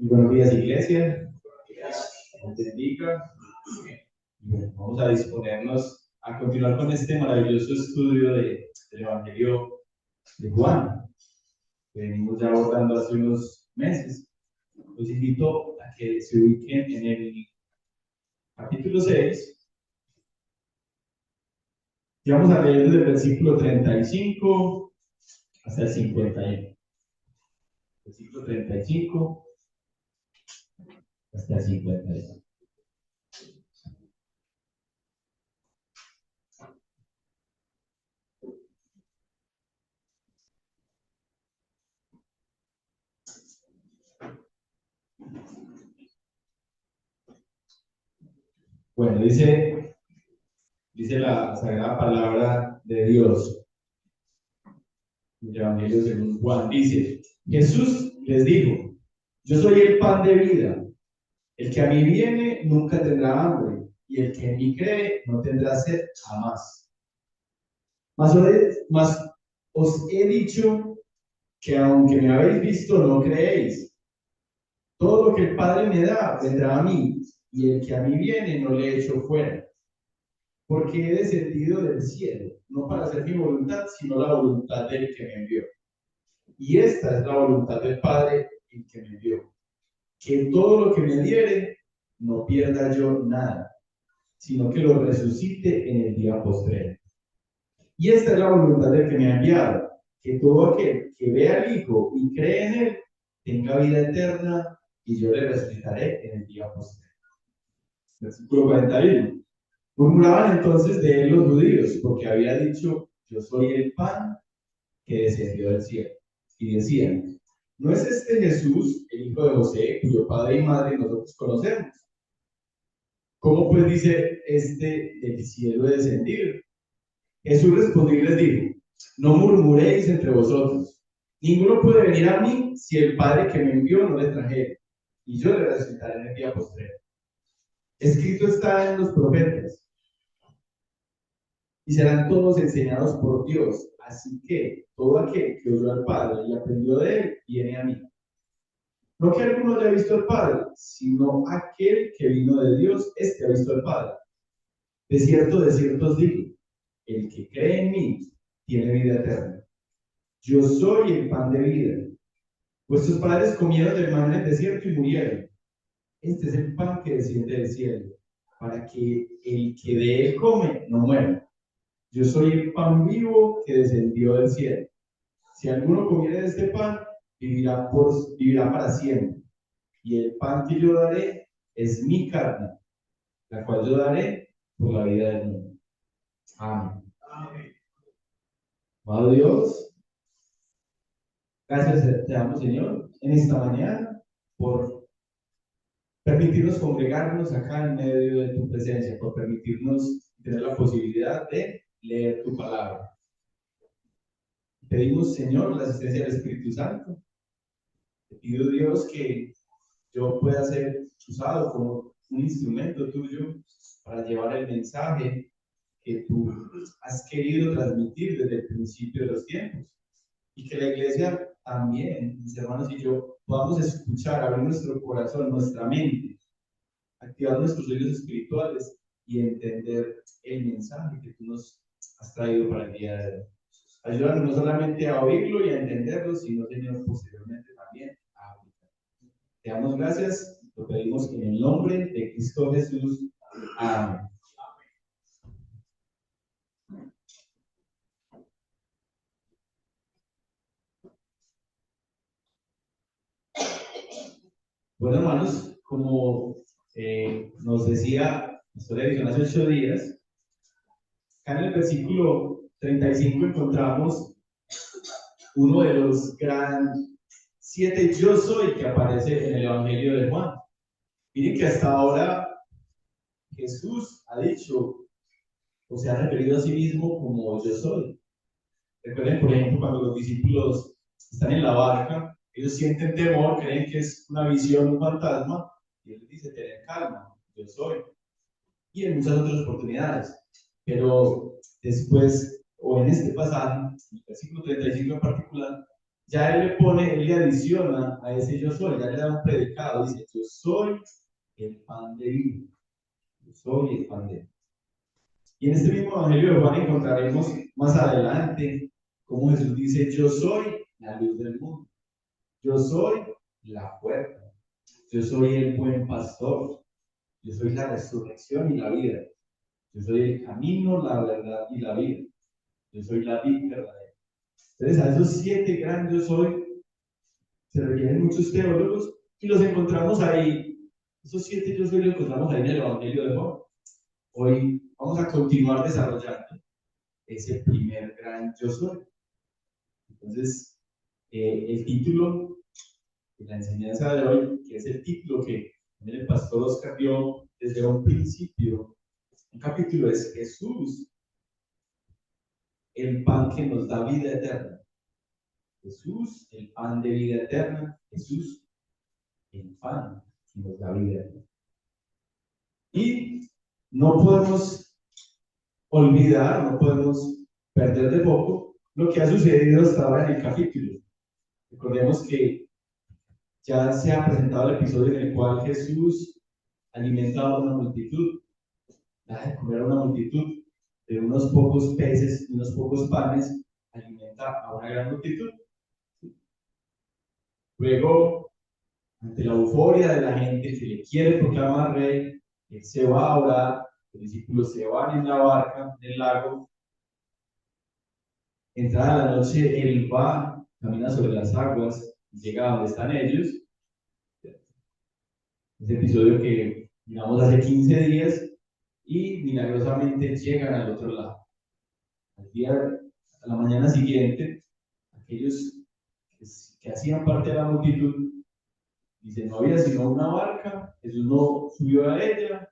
Buenos días, iglesia. Dios te bendiga. Y bueno, vamos a disponernos a continuar con este maravilloso estudio del Evangelio de Juan, que venimos ya abordando hace unos meses. Los invito a que se ubiquen en el capítulo 6. Y vamos a leer desde el versículo 35 hasta el 51. Versículo 35 hasta el 51. Bueno, dice la sagrada palabra de Dios. El Evangelio según Juan dice: Jesús les dijo: Yo soy el pan de vida. El que a mí viene nunca tendrá hambre, y el que en mí cree no tendrá sed jamás. Mas os he dicho que aunque me habéis visto, no creéis. Todo lo que el Padre me da vendrá a mí, y el que a mí viene no le echo fuera. Porque he descendido del cielo, no para hacer mi voluntad, sino la voluntad del que me envió. Y esta es la voluntad del Padre, el que me envió, que todo lo que me diere, no pierda yo nada, sino que lo resucite en el día postrero. Y esta es la voluntad del que me ha enviado, que todo aquel que vea al Hijo y cree en él, tenga vida eterna, y yo le resucitaré en el día postrero. Versículo 41. Murmuraban entonces de él los judíos, porque había dicho: Yo soy el pan que descendió del cielo. Y decían: ¿No es este Jesús, el hijo de José, cuyo padre y madre nosotros conocemos? ¿Cómo pues dice este: del cielo he descendido? Jesús respondió y les dijo: No murmuréis entre vosotros. Ninguno puede venir a mí si el Padre que me envió no le trajere, y yo le resucitaré en el día postrero. Escrito está en los profetas: y serán todos enseñados por Dios. Así que todo aquel que oyó al Padre y aprendió de él, viene a mí. No que alguno haya visto al Padre, sino aquel que vino de Dios, este ha visto al Padre. De cierto os digo: el que cree en mí tiene vida eterna. Yo soy el pan de vida. Vuestros padres comieron del maná en el desierto y murieron. Este es el pan que desciende del cielo, para que el que de él come no muera. Yo soy el pan vivo que descendió del cielo. Si alguno comiere de este pan, vivirá para siempre. Y el pan que yo daré es mi carne, la cual yo daré por la vida del mundo. Amén. Amén. Amado Dios, gracias te damos, Señor, en esta mañana por permitirnos congregarnos acá en medio de tu presencia, por permitirnos tener la posibilidad de leer tu palabra. Pedimos, Señor, la asistencia del Espíritu Santo. Te pido, Dios, que yo pueda ser usado como un instrumento tuyo para llevar el mensaje que tú has querido transmitir desde el principio de los tiempos. Y que la iglesia también, mis hermanos y yo, podamos escuchar, abrir nuestro corazón, nuestra mente, activar nuestros oídos espirituales y entender el mensaje que tú nos has traído para el día de hoy. Ayúdanos no solamente a oírlo y a entenderlo, sino, Señor, posteriormente también a aplicarlo. Te damos gracias, lo pedimos en el nombre de Cristo Jesús. Amén. Bueno, hermanos, como nos decía nuestra edición hace 8 días, acá en el versículo 35 encontramos uno de los gran 7 yo soy que aparece en el Evangelio de Juan. Miren que hasta ahora Jesús ha dicho o se ha referido a sí mismo como yo soy. Recuerden, por ejemplo, cuando los discípulos están en la barca, ellos sienten temor, creen que es una visión, un fantasma, y él les dice: tened calma, yo soy. Y en muchas otras oportunidades. Pero después, o en este pasaje, el versículo 35 en particular, ya él le adiciona a ese yo soy, ya le da un predicado, dice, yo soy el pan de vida, yo soy el pan de vida. Y en este mismo Evangelio de Juan encontraremos más adelante cómo Jesús dice, yo soy la luz del mundo, yo soy la puerta, yo soy el buen pastor, yo soy la resurrección y la vida, yo soy el camino, la verdad y la vida, yo soy la vida verdadera. Entonces a esos 7 grandes yo soy se refieren muchos teólogos y los encontramos ahí. Esos 7 yo soy los encontramos ahí en el Evangelio de Juan. Hoy vamos a continuar desarrollando ese primer gran yo soy. Entonces, el título de la enseñanza de hoy, que es el título que el pastor Oscar dio desde un principio, un capítulo es Jesús, el pan que nos da vida eterna. Jesús, el pan de vida eterna. Jesús, el pan que nos da vida eterna. Y no podemos olvidar, no podemos perder de foco lo que ha sucedido hasta ahora en el capítulo. Recordemos que ya se ha presentado el episodio en el cual Jesús alimenta a una multitud, da de comer a una multitud, de unos pocos peces y unos pocos panes, alimenta a una gran multitud. Luego, ante la euforia de la gente que le quiere proclamar rey, él se va a orar, los discípulos se van en la barca del lago. Entrada la noche, él va, camina sobre las aguas, llega a donde están ellos. Ese episodio que miramos hace 15 días y milagrosamente llegan al otro lado. A la mañana siguiente, aquellos que hacían parte de la multitud, dicen, no había sino una barca, Jesús no subió a ella,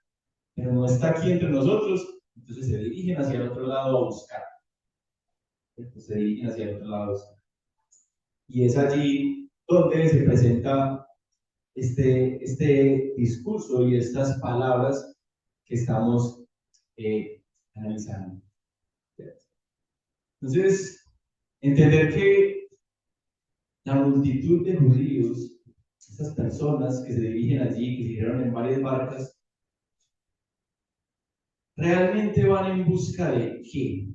pero no está aquí entre nosotros, entonces se dirigen hacia el otro lado a buscar. Entonces se dirigen hacia el otro lado a buscar. Y es allí donde se presenta este discurso y estas palabras que estamos analizando. Entonces, entender que la multitud de judíos, estas personas que se dirigen allí, que se dirigieron en varias barcas, realmente van en busca de qué?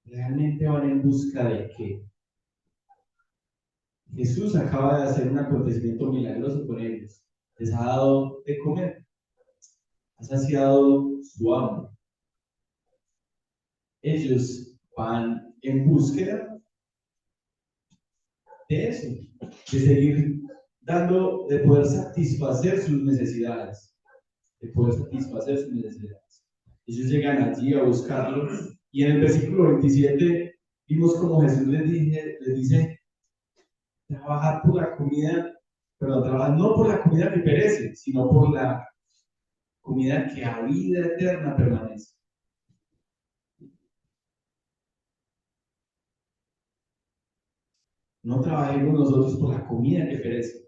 Realmente van en busca de qué? Jesús acaba de hacer un acontecimiento milagroso con ellos. Les ha dado de comer, ha saciado su hambre. Ellos van en búsqueda de eso, de seguir dando, de poder satisfacer sus necesidades, de poder satisfacer sus necesidades. Ellos llegan allí a buscarlo y en el versículo 27 vimos como Jesús les dice, trabajar por la comida, perdón, trabajar no por la comida que perece, sino por la comida que a vida eterna permanece. No trabajemos nosotros por la comida que perece.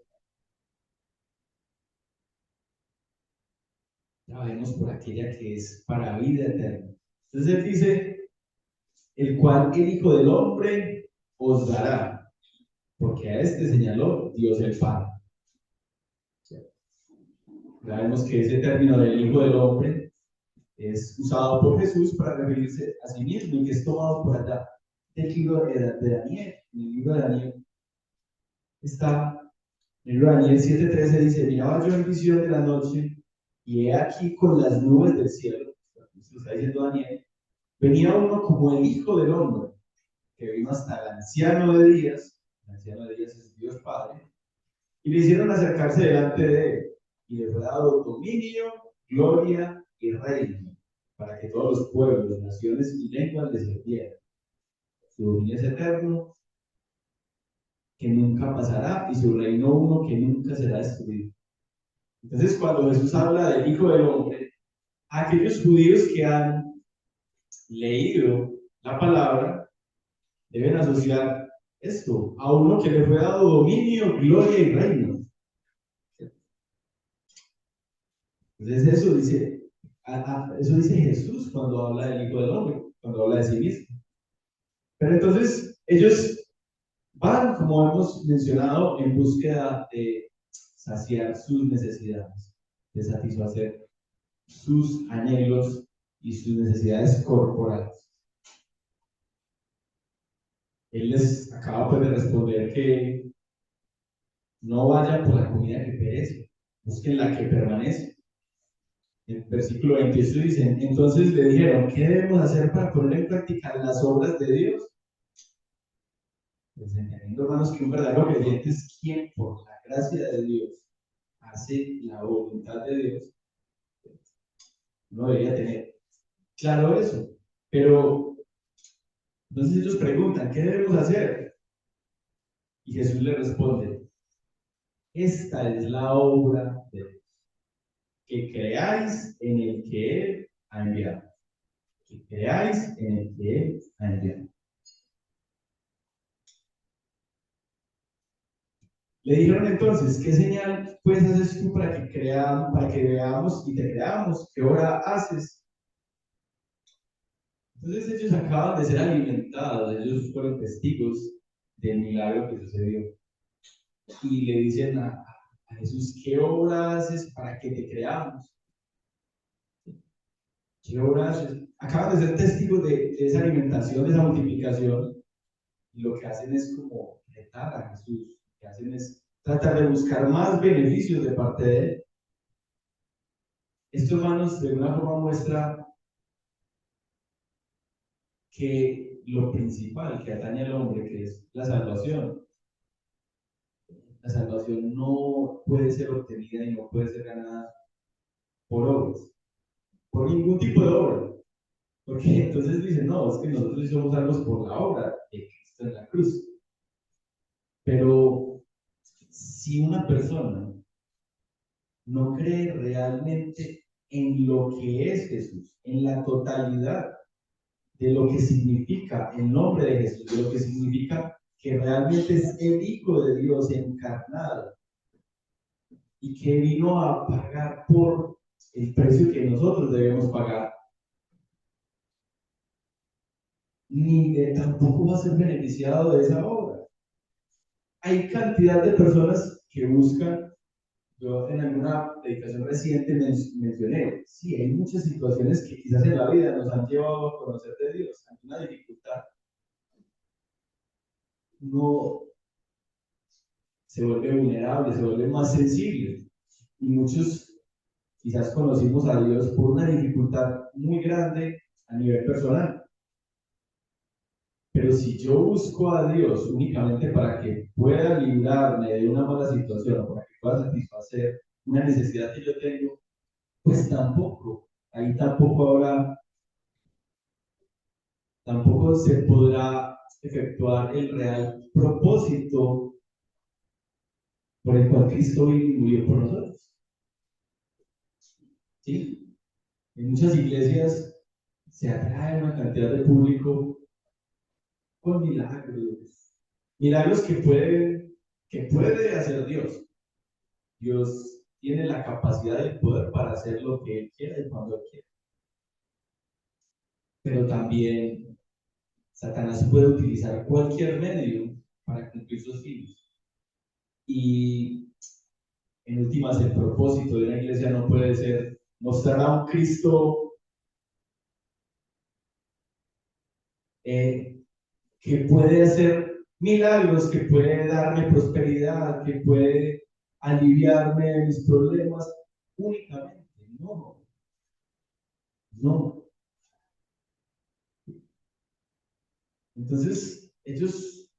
Trabajemos por aquella que es para vida eterna. Entonces él dice, el cual el Hijo del Hombre os dará, porque a este señaló Dios el Padre. Sabemos que ese término del Hijo del Hombre es usado por Jesús para referirse a sí mismo y que es tomado por allá del libro de Daniel. En el libro de Daniel está, en el libro de Daniel 7:13 dice, miraba yo en visión de la noche y he aquí con las nubes del cielo, lo está diciendo Daniel, venía uno como el Hijo del Hombre, que vino hasta el anciano de días, el anciano de días es Dios Padre, y le hicieron acercarse delante de él, y le fue dado dominio, gloria y reino, para que todos los pueblos, naciones y lenguas le sirvieran. Su dominio es eterno, que nunca pasará, y su reino uno que nunca será destruido. Entonces, cuando Jesús habla del Hijo del Hombre, aquellos judíos que han leído la palabra deben asociar esto a uno que le fue dado dominio, gloria y reino. Entonces eso dice Jesús cuando habla del Hijo del Hombre, cuando habla de sí mismo. Pero entonces ellos van, como hemos mencionado, en búsqueda de saciar sus necesidades, de satisfacer sus anhelos y sus necesidades corporales. Él les acaba pues de responder que no vayan por la comida que perece, busquen la que permanece. En el versículo 28 dicen, entonces le dijeron, ¿qué debemos hacer para poner en práctica las obras de Dios? Pues entendiendo, hermanos, que un verdadero creyente es quien por la gracia de Dios hace la voluntad de Dios. Uno debería tener claro eso. Pero entonces ellos preguntan, ¿qué debemos hacer? Y Jesús le responde, esta es la obra de Dios, que creáis en el que Él ha enviado. Que creáis en el que Él ha enviado. Le dijeron entonces, ¿qué señal pues haces tú para que creamos, para que veamos y te creamos? ¿Qué obra haces? Entonces ellos acaban de ser alimentados, ellos fueron testigos del milagro que sucedió. Y le dicen a Jesús, ¿qué obra haces para que te creamos? ¿Qué obra haces? Acaban de ser testigos de esa alimentación, de esa multiplicación. Y lo que hacen es como retar a Jesús. Lo que hacen es tratar de buscar más beneficios de parte de Él. Esto, hermanos, de alguna forma muestra que lo principal que atañe al hombre, que es la salvación no puede ser obtenida y no puede ser ganada por obras, por ningún tipo de obra. Porque entonces dicen, no, es que nosotros sí somos salvos por la obra de Cristo en la cruz. Pero si una persona no cree realmente en lo que es Jesús, en la totalidad de lo que significa el nombre de Jesús, de lo que significa que realmente es el Hijo de Dios encarnado y que vino a pagar por el precio que nosotros debemos pagar, ni tampoco va a ser beneficiado de esa obra. Hay cantidad de personas que buscan, yo en alguna dedicación reciente mencioné, sí, hay muchas situaciones que quizás en la vida nos han llevado a conocer de Dios, hay una dificultad, no se vuelve vulnerable, se vuelve más sensible. Y muchos quizás conocimos a Dios por una dificultad muy grande a nivel personal. Pero si yo busco a Dios únicamente para que pueda librarme de una mala situación o para que pueda satisfacer una necesidad que yo tengo, pues tampoco, ahí tampoco se podrá efectuar el real propósito por el cual Cristo vino y murió por nosotros. ¿Sí? En muchas iglesias se atrae una cantidad de público con milagros, milagros que puede hacer Dios. Dios tiene la capacidad y el poder para hacer lo que Él quiera y cuando Él quiera. Pero también Satanás puede utilizar cualquier medio para cumplir sus fines. Y en últimas, el propósito de una iglesia no puede ser mostrar a un Cristo que puede hacer milagros, que puede darme prosperidad, que puede aliviarme de mis problemas únicamente. No, no. Entonces, ellos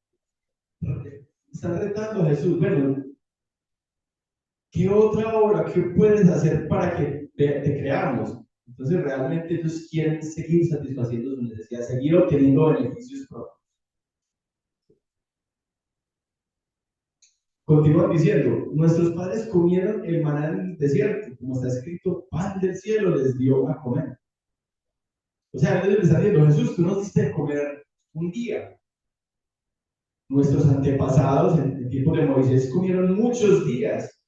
están retando a Jesús. Bueno, ¿qué otra obra, qué puedes hacer para que te creamos? Entonces, realmente ellos quieren seguir satisfaciendo sus necesidades, seguir obteniendo beneficios propios. Continúan diciendo, nuestros padres comieron el maná en el desierto, como está escrito, pan del cielo les dio a comer. O sea, ellos les están diciendo, Jesús, tú nos diste de comer un día. Nuestros antepasados en el tiempo de Moisés comieron muchos días.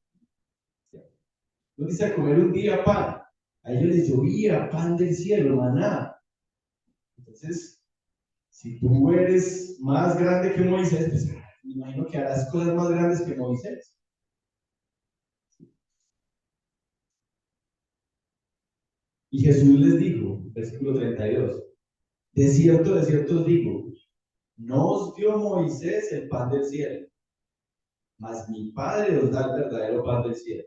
Nos diste a comer un día pan. A ellos les llovía pan del cielo, maná. Entonces, si tú eres más grande que Moisés, pues me imagino que harás cosas más grandes que Moisés. Y Jesús les dijo, versículo 32, de cierto os digo, no os dio Moisés el pan del cielo, mas mi Padre os da el verdadero pan del cielo.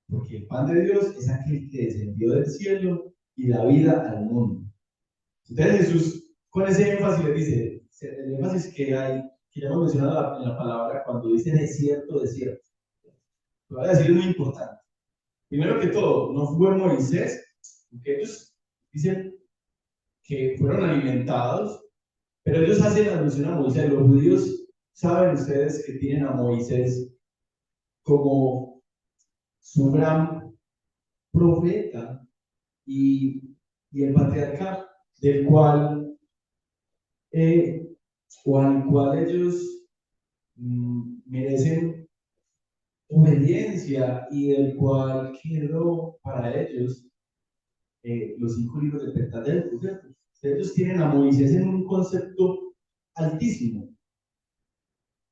Porque el pan de Dios es aquel que descendió del cielo y da vida al mundo. Entonces Jesús, con ese énfasis, le dice, el énfasis que hay, que ya hemos mencionado en la palabra, cuando dice desierto, desierto. Lo voy a decir, es muy importante. Primero que todo, no fue Moisés, porque ellos dicen que fueron alimentados, pero ellos hacen alusión a Moisés. Los judíos saben ustedes que tienen a Moisés como su gran profeta y el patriarca del cual, o al cual ellos merecen obediencia y del cual quedó para ellos los 5 libros del Pentateuco, ¿cierto? Ellos tienen a Moisés en un concepto altísimo,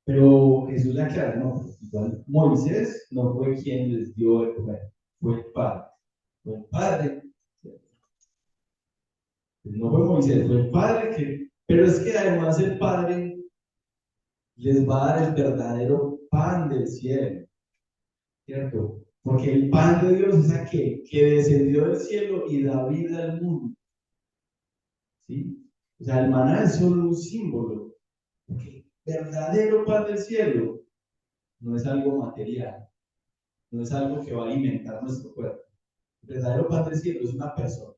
pero Jesús le aclara, no, igual Moisés no fue quien les dio de comer, fue el Padre, no fue Moisés, fue el Padre que, pero es que además el Padre les va a dar el verdadero pan del cielo, ¿cierto? Porque el pan de Dios es aquel que descendió del cielo y da vida al mundo, ¿sí? O sea, el maná es solo un símbolo, porque el verdadero pan del cielo no es algo material, no es algo que va a alimentar nuestro cuerpo. El verdadero pan del cielo es una persona,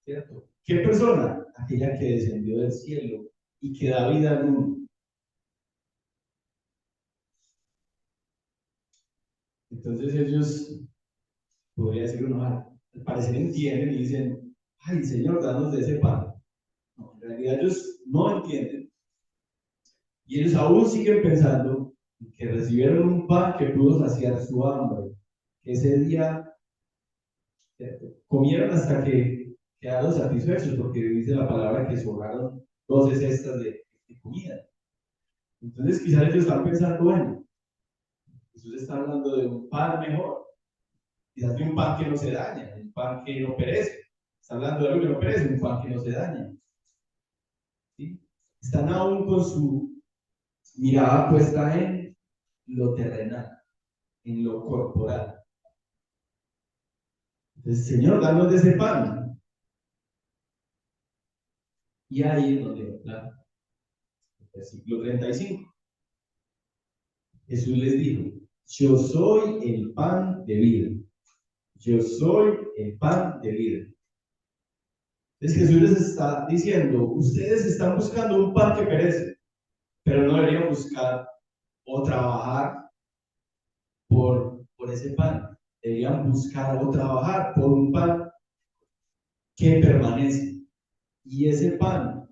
¿cierto? ¿Qué persona? Aquella que descendió del cielo y que da vida al mundo. Entonces ellos, podría decir uno, al parecer entienden y dicen, ay Señor, danos de ese pan. No, en realidad ellos no entienden y ellos aún siguen pensando que recibieron un pan que pudo saciar su hambre, que ese día comieron hasta que quedaron satisfechos, porque dice la palabra que sobraron 12 cestas de comida. Entonces quizás ellos están pensando, bueno, Jesús está hablando de un pan mejor, quizás de un pan que no se daña, un pan que no perece. Está hablando de algo que no perece, un pan que no se daña. ¿Sí? Están aún con su mirada puesta en lo terrenal, en lo corporal. Entonces, Señor, danos de ese pan. Y ahí es donde, claro, versículo 35. Jesús les dijo, yo soy el pan de vida. Yo soy el pan de vida. Entonces Jesús les está diciendo, ustedes están buscando un pan que perece, pero no deberían buscar o trabajar por ese pan. Deberían buscar o trabajar por un pan que permanece. Y ese pan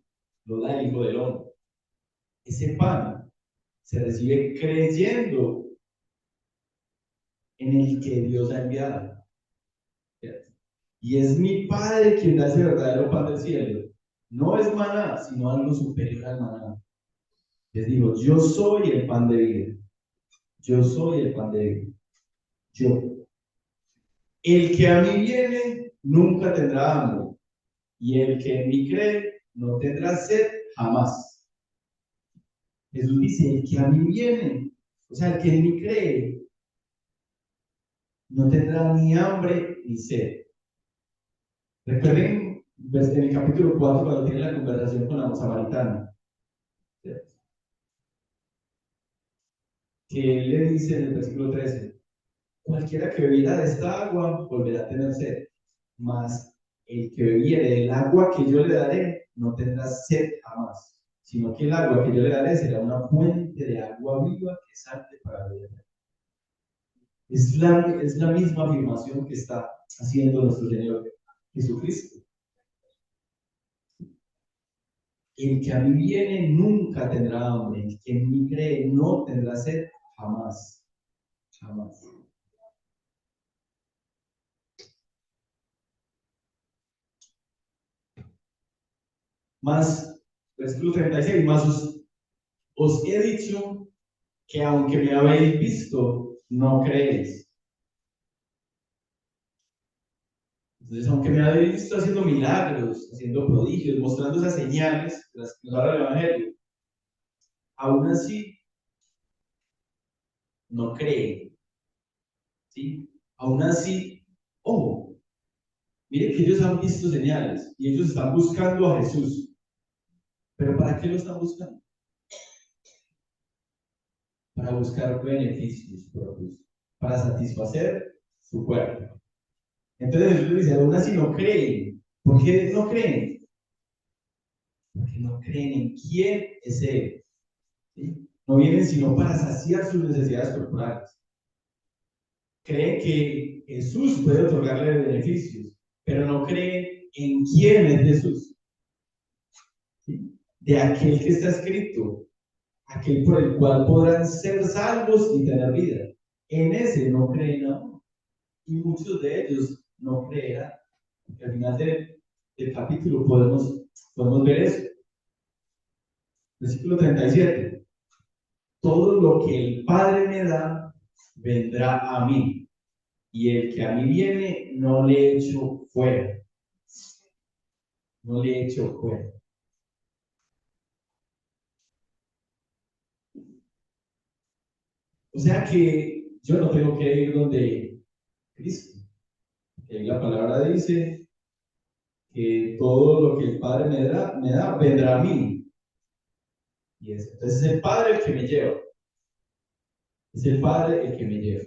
lo da el Hijo del Hombre. Ese pan se recibe creyendo en el que Dios ha enviado. Y es mi Padre quien da ese verdadero pan del cielo. No es maná, sino algo superior al maná. Les digo, yo soy el pan de vida. Yo soy el pan de vida. Yo. El que a mí viene nunca tendrá hambre. Y el que en mí cree no tendrá sed jamás. Jesús dice, el que a mí viene, o sea, el que en mí cree, no tendrá ni hambre ni sed. Recuerden en el capítulo 4 cuando tiene la conversación con la samaritana, ¿cierto? Que él le dice en el versículo 13, cualquiera que bebiera de esta agua volverá a tener sed, mas el que bebiere del agua que yo le daré no tendrá sed jamás, sino que el agua que yo le daré será una fuente de agua viva que salte para beber. Es la misma afirmación que está haciendo nuestro Señor Jesucristo. El que a mí viene nunca tendrá hambre, el que en mí cree no tendrá sed jamás. Jamás. Más, versículo 36, os he dicho que aunque me habéis visto, no creéis. Entonces, aunque me habéis visto haciendo milagros, haciendo prodigios, mostrando esas señales, las que nos habla el Evangelio, aún así no creen, ¿sí? Aún así, ojo, mire que ellos han visto señales y ellos están buscando a Jesús. ¿Pero para qué lo están buscando? Para buscar beneficios propios, para satisfacer su cuerpo. Entonces Jesús dice, aún así no creen. ¿Por qué no creen? Porque no creen en quién es Él. ¿Sí? No vienen sino para saciar sus necesidades corporales. Creen que Jesús puede otorgarle beneficios, pero no creen en quién es Jesús. ¿Sí? De aquel que está escrito, aquel por el cual podrán ser salvos y tener vida. En ese no creen aún. Y muchos de ellos no creerán. Al final del capítulo podemos ver eso. Versículo 37. Todo lo que el Padre me da, vendrá a mí. Y el que a mí viene, no le echo fuera. No le echo fuera. O sea que yo no tengo que ir donde Cristo. La palabra dice que todo lo que el Padre me da, vendrá a mí. Y entonces es el Padre el que me lleva. Es el Padre el que me lleva.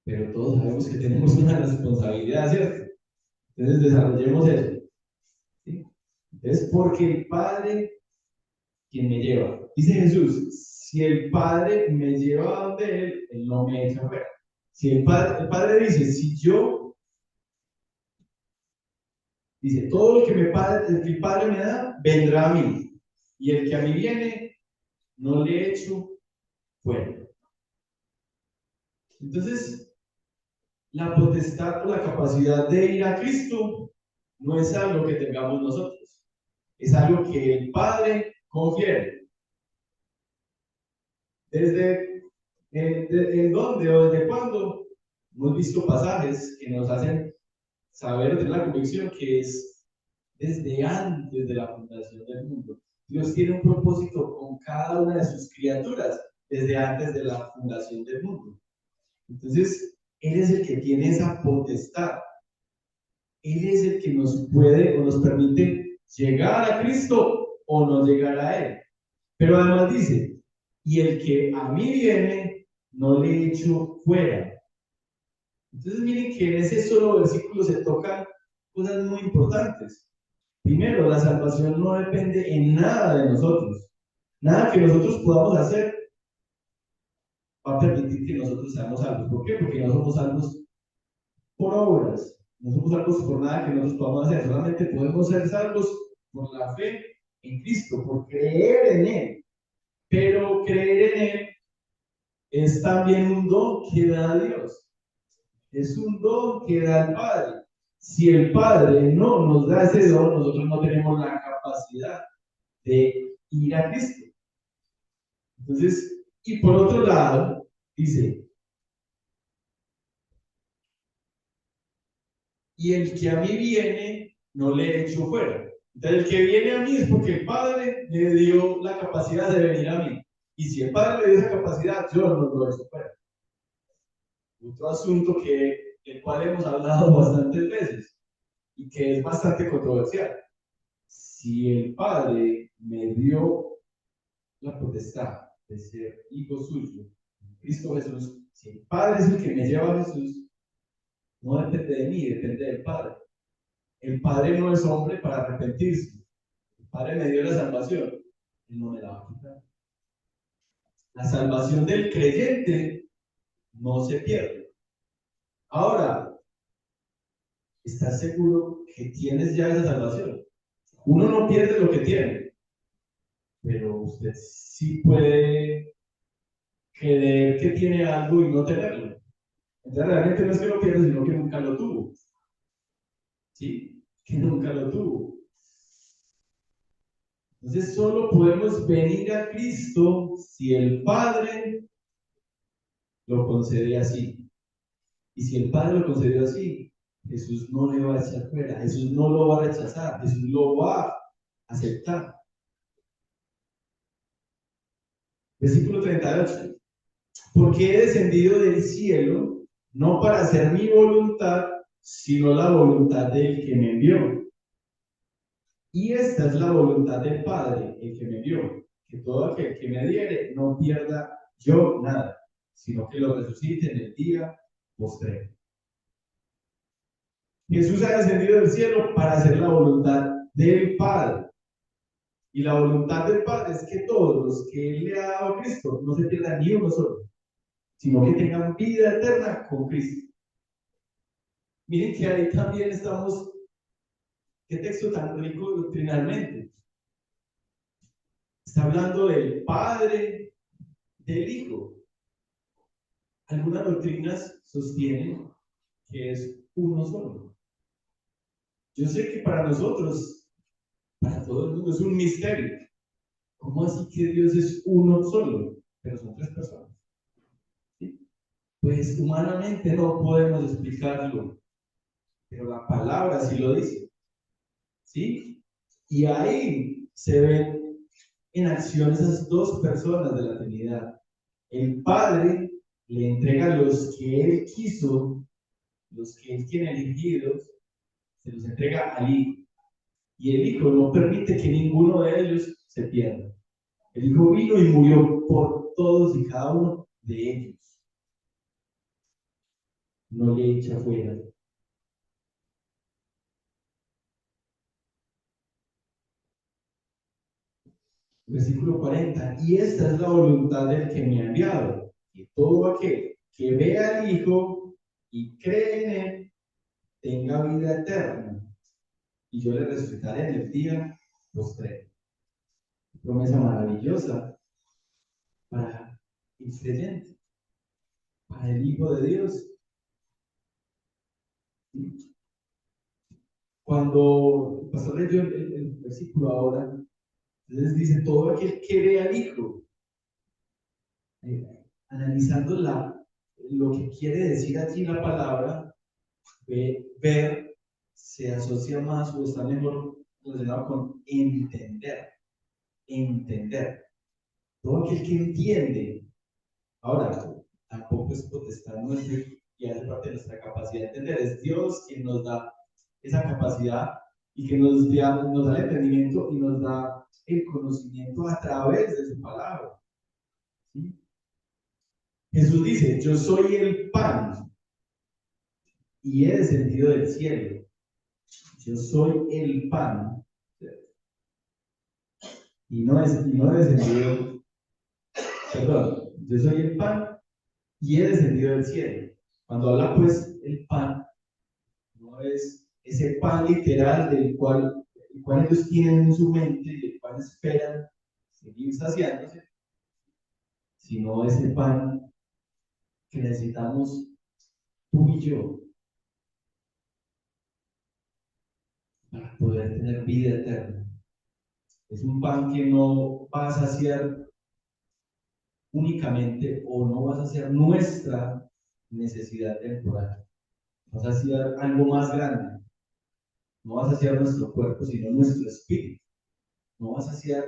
Pero todos sabemos que tenemos una responsabilidad, ¿cierto? Entonces desarrollemos eso. ¿Sí? Es porque el Padre quien me lleva. Dice Jesús, si el Padre me lleva a donde Él no me echa fuera. Si el padre dice, si yo, dice, todo lo que el que el Padre me da, vendrá a mí. Y el que a mí viene, no le echo fuera. Entonces, la potestad o la capacidad de ir a Cristo no es algo que tengamos nosotros, es algo que el Padre confiere. ¿Desde en dónde o desde cuándo? Hemos visto pasajes que nos hacen saber de la convicción que es desde antes de la fundación del mundo. Dios tiene un propósito con cada una de sus criaturas desde antes de la fundación del mundo. Entonces, Él es el que tiene esa potestad. Él es el que nos puede o nos permite llegar a Cristo o no llegar a Él. Pero además dice, y el que a mí viene, no le echo fuera. Entonces miren que en ese solo versículo se tocan cosas muy importantes. Primero, la salvación no depende en nada de nosotros. Nada que nosotros podamos hacer va a permitir que nosotros seamos salvos. ¿Por qué? Porque no somos salvos por obras. No somos salvos por nada que nosotros podamos hacer. Solamente podemos ser salvos por la fe en Cristo, por creer en Él. Pero creer en Él es también un don que da Dios. Es un don que da el Padre. Si el Padre no nos da ese don, nosotros no tenemos la capacidad de ir a Cristo. Entonces, y por otro lado, dice, y el que a mí viene, no le echo fuera. Entonces, el que viene a mí es porque el Padre le dio la capacidad de venir a mí. Y si el Padre le dio esa capacidad, yo no lo echo fuera. Otro asunto del cual hemos hablado bastantes veces y que es bastante controversial. Si el Padre me dio la potestad de ser hijo suyo, Cristo Jesús, si el Padre es el que me lleva a Jesús, no depende de mí, depende del Padre. El Padre no es hombre para arrepentirse. El Padre me dio la salvación, Él no me la va a quitar. La salvación del creyente no se pierde. Ahora, ¿estás seguro que tienes ya esa salvación? Uno no pierde lo que tiene, pero usted sí puede creer que tiene algo y no tenerlo. Entonces realmente no es que lo pierda, sino que nunca lo tuvo. ¿Sí? Que nunca lo tuvo. Entonces solo podemos venir a Cristo si el Padre lo concede así. Y si el Padre lo concedió así, Jesús no le va a echar fuera, Jesús no lo va a rechazar, Jesús lo va a aceptar. Versículo 38. Porque he descendido del cielo, no para hacer mi voluntad, sino la voluntad del que me envió. Y esta es la voluntad del Padre, el que me envió, que todo aquel que me diere no pierda yo nada, sino que lo resucite en el día postrero. Jesús ha descendido del cielo para hacer la voluntad del Padre. Y la voluntad del Padre es que todos los que Él le ha dado a Cristo no se pierdan ni uno solo, sino que tengan vida eterna con Cristo. Miren que ahí también estamos, qué texto tan rico doctrinalmente. Está hablando del Padre, del Hijo. Algunas doctrinas sostienen que es uno solo. Yo sé que para nosotros, para todo el mundo, es un misterio. ¿Cómo así que Dios es uno solo? Pero son tres personas. ¿Sí? Pues humanamente no podemos explicarlo, pero la palabra sí lo dice. ¿Sí? Y ahí se ven en acción esas dos personas de la Trinidad. El Padre le entrega los que Él quiso, los que Él tiene elegidos, se los entrega al Hijo. Y el Hijo no permite que ninguno de ellos se pierda. El Hijo vino y murió por todos y cada uno de ellos. No le echa fuera. Versículo 40. Y esta es la voluntad del que me ha enviado, que todo aquel que vea al Hijo y cree en Él tenga vida eterna, y yo le resucitaré en el día postrero. Promesa maravillosa para el creyente, para el Hijo de Dios. Cuando el pastor leyó el versículo ahora, entonces dice, todo aquel que ve al Hijo, analizando lo que quiere decir aquí la palabra, ver se asocia más o está mejor relacionado con entender. Entender. Todo aquel que entiende. Ahora, tampoco es potestad nuestra y hace parte de nuestra capacidad de entender. Es Dios quien nos da esa capacidad y que nos da el entendimiento y nos da el conocimiento a través de su palabra. ¿Sí? Jesús dice, yo soy el pan y he descendido del cielo. Yo soy el pan. Y no he descendido, perdón, yo soy el pan y he descendido del cielo. Cuando habla pues el pan, no es ese pan literal el cual ellos tienen en su mente y el cual esperan seguir saciándose, sino ese pan que necesitamos tú y yo para poder tener vida eterna. Es un pan que no va a saciar únicamente o no va a saciar nuestra necesidad temporal. Va a saciar algo más grande. No va a saciar nuestro cuerpo, sino nuestro espíritu. No va a saciar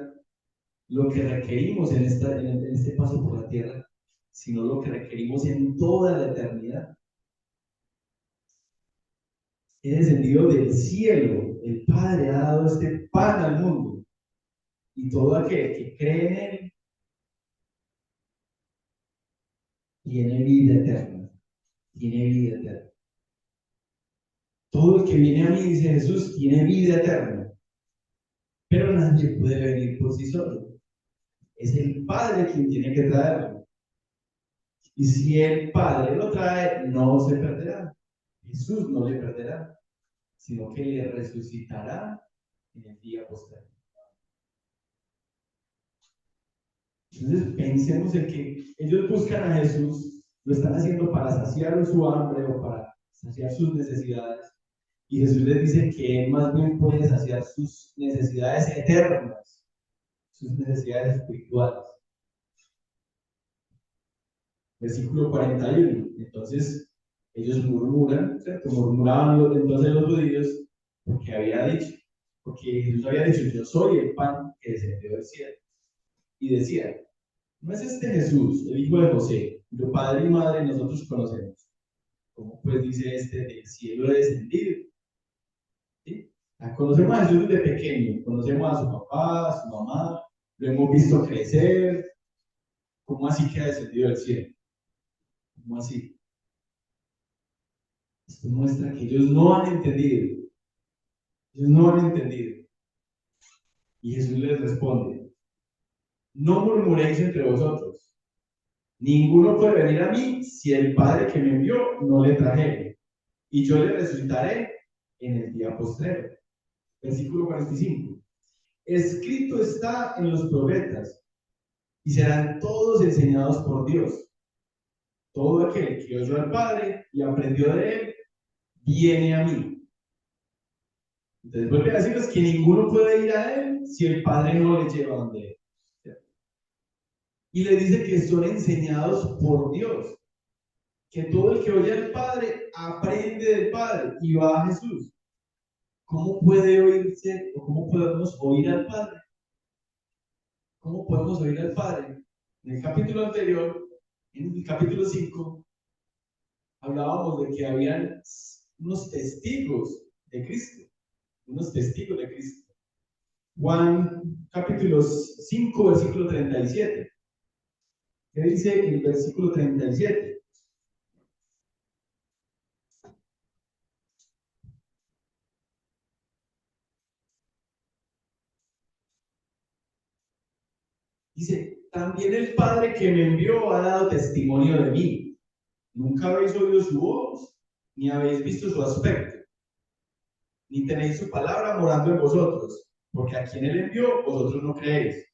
lo que requerimos en este paso por la tierra, sino lo que requerimos en toda la eternidad. He descendido del cielo. El Padre ha dado este pan al mundo. Y todo aquel que cree en Él tiene vida eterna. Tiene vida eterna. Todo el que viene a mí, dice Jesús, tiene vida eterna. Pero nadie puede venir por sí solo. Es el Padre quien tiene que traerlo. Y si el Padre lo trae, no se perderá. Jesús no le perderá, sino que le resucitará en el día posterior. Entonces pensemos en que ellos buscan a Jesús, lo están haciendo para saciar su hambre o para saciar sus necesidades. Y Jesús les dice que Él más bien puede saciar sus necesidades eternas. sus necesidades espirituales. Versículo 41. Entonces, ellos murmuran, ¿cierto? Murmuraban entonces los judíos porque Jesús había dicho, yo soy el pan que descendió del cielo. Y decía, ¿no es este Jesús, el hijo de José, cuyo padre y madre nosotros conocemos? ¿Cómo pues dice este del cielo he descendido? ¿Sí? Conocemos a Jesús desde pequeño, conocemos a su papá, a su mamá, lo hemos visto crecer. ¿Cómo así que ha descendido del cielo? ¿Cómo así? Esto muestra que ellos no han entendido. Ellos no han entendido. Y Jesús les responde, no murmuréis entre vosotros. Ninguno puede venir a mí si el Padre que me envió no le trajere. Y yo le resucitaré en el día postrero. Versículo 45. Escrito está en los profetas, y serán todos enseñados por Dios. Todo aquel que oyó al Padre y aprendió de él, viene a mí. Entonces vuelve a decirles que ninguno puede ir a él si el Padre no le lleva donde él. Y le dice que son enseñados por Dios. Que todo el que oye al Padre aprende del Padre y va a Jesús. ¿Cómo puede oírse o cómo podemos oír al Padre? ¿Cómo podemos oír al Padre? En el capítulo anterior, en el capítulo 5, hablábamos de que habían unos testigos de Cristo. Unos testigos de Cristo. Juan capítulo 5, versículo 37. ¿Qué dice el versículo 37? Dice, también el Padre que me envió ha dado testimonio de mí. Nunca habéis oído su voz, ni habéis visto su aspecto, ni tenéis su palabra morando en vosotros, porque a quien él envió, vosotros no creéis.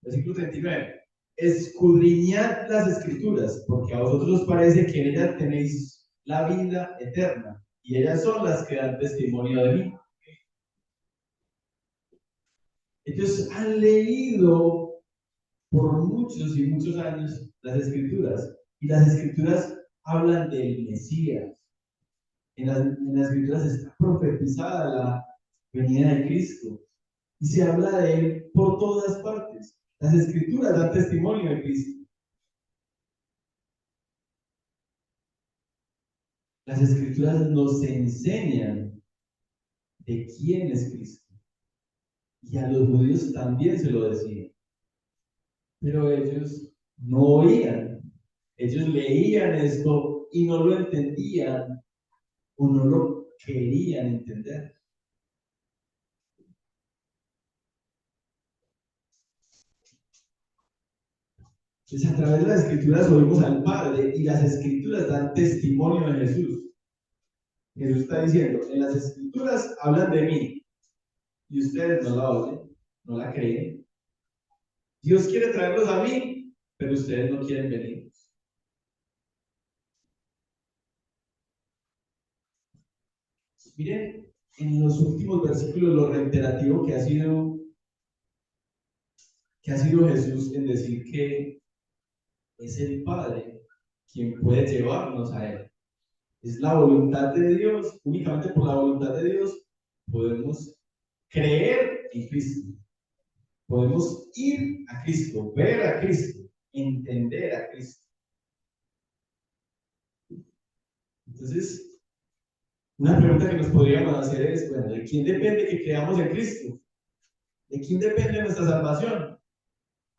Versículo 39. Escudriñad las escrituras, porque a vosotros os parece que en ellas tenéis la vida eterna, y ellas son las que dan testimonio de mí. Ellos han leído por muchos y muchos años las escrituras, y las escrituras hablan del Mesías. En las escrituras está profetizada la venida de Cristo, y se habla de él por todas partes. Las escrituras dan testimonio de Cristo. Las escrituras nos enseñan de quién es Cristo. Y a los judíos también se lo decían. Pero ellos no oían. Ellos leían esto y no lo entendían o no lo querían entender. Entonces, a través de las escrituras oímos al Padre y las escrituras dan testimonio de Jesús. Jesús está diciendo, en las escrituras hablan de mí y ustedes no la oyen, no la creen. Dios quiere traerlos a mí, pero ustedes no quieren venir. Miren, en los últimos versículos lo reiterativo que ha sido Jesús en decir que es el Padre quien puede llevarnos a Él. Es la voluntad de Dios, únicamente por la voluntad de Dios podemos creer en Cristo. Podemos ir a Cristo, ver a Cristo, entender a Cristo. Entonces, una pregunta que nos podríamos hacer es, bueno, ¿de quién depende que creamos en Cristo? ¿De quién depende nuestra salvación?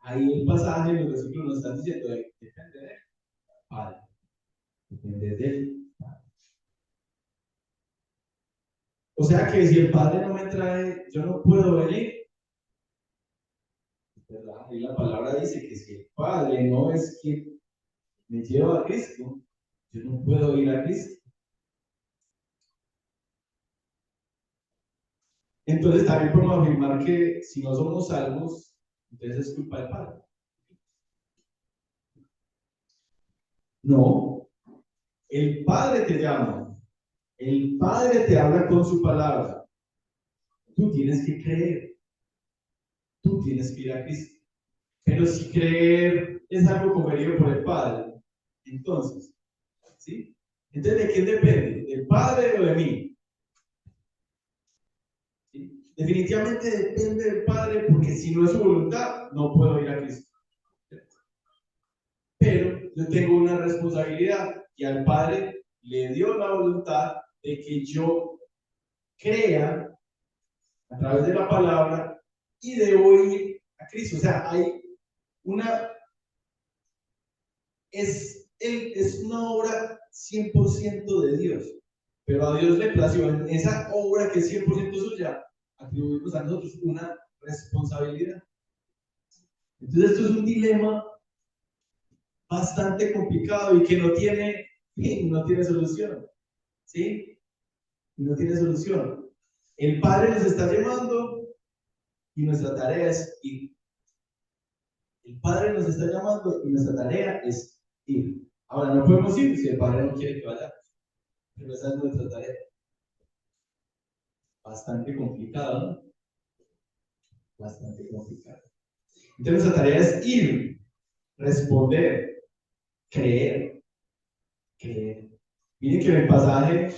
Ahí el pasaje, los versículos nos están diciendo, depende de Él, Padre. Depende de Él. O sea que si el Padre no me trae, yo no puedo venir. ¿Verdad? Y la palabra dice que si el Padre no es quien me lleva a Cristo, yo no puedo ir a Cristo. Entonces también podemos afirmar que si no somos salvos, entonces es culpa del Padre. No, el Padre te llama, el Padre te habla con su palabra. Tú tienes que creer, tú tienes que ir a Cristo. Pero si creer es algo conferido por el Padre, entonces, ¿sí? Entonces, ¿de quién depende? ¿Del Padre o de mí? ¿Sí? Definitivamente depende del Padre, porque si no es su voluntad, no puedo ir a Cristo. Pero yo tengo una responsabilidad y al Padre le dio la voluntad de que yo crea a través de la palabra y debo ir a Cristo. O sea, hay una, es una obra 100% de Dios, pero a Dios le plació en esa obra que es 100% suya, atribuimos a nosotros una responsabilidad. Entonces esto es un dilema bastante complicado y que no tiene fin, no tiene solución, ¿sí? No tiene solución. El Padre nos está llamando y nuestra tarea es ir. El Padre nos está llamando y nuestra tarea es ir. Ahora, no podemos ir si el Padre no quiere que vayamos, pero esa es nuestra tarea. Bastante complicado, ¿no? Bastante complicado. Entonces, nuestra tarea es ir, responder, creer, creer. Miren que en el pasaje,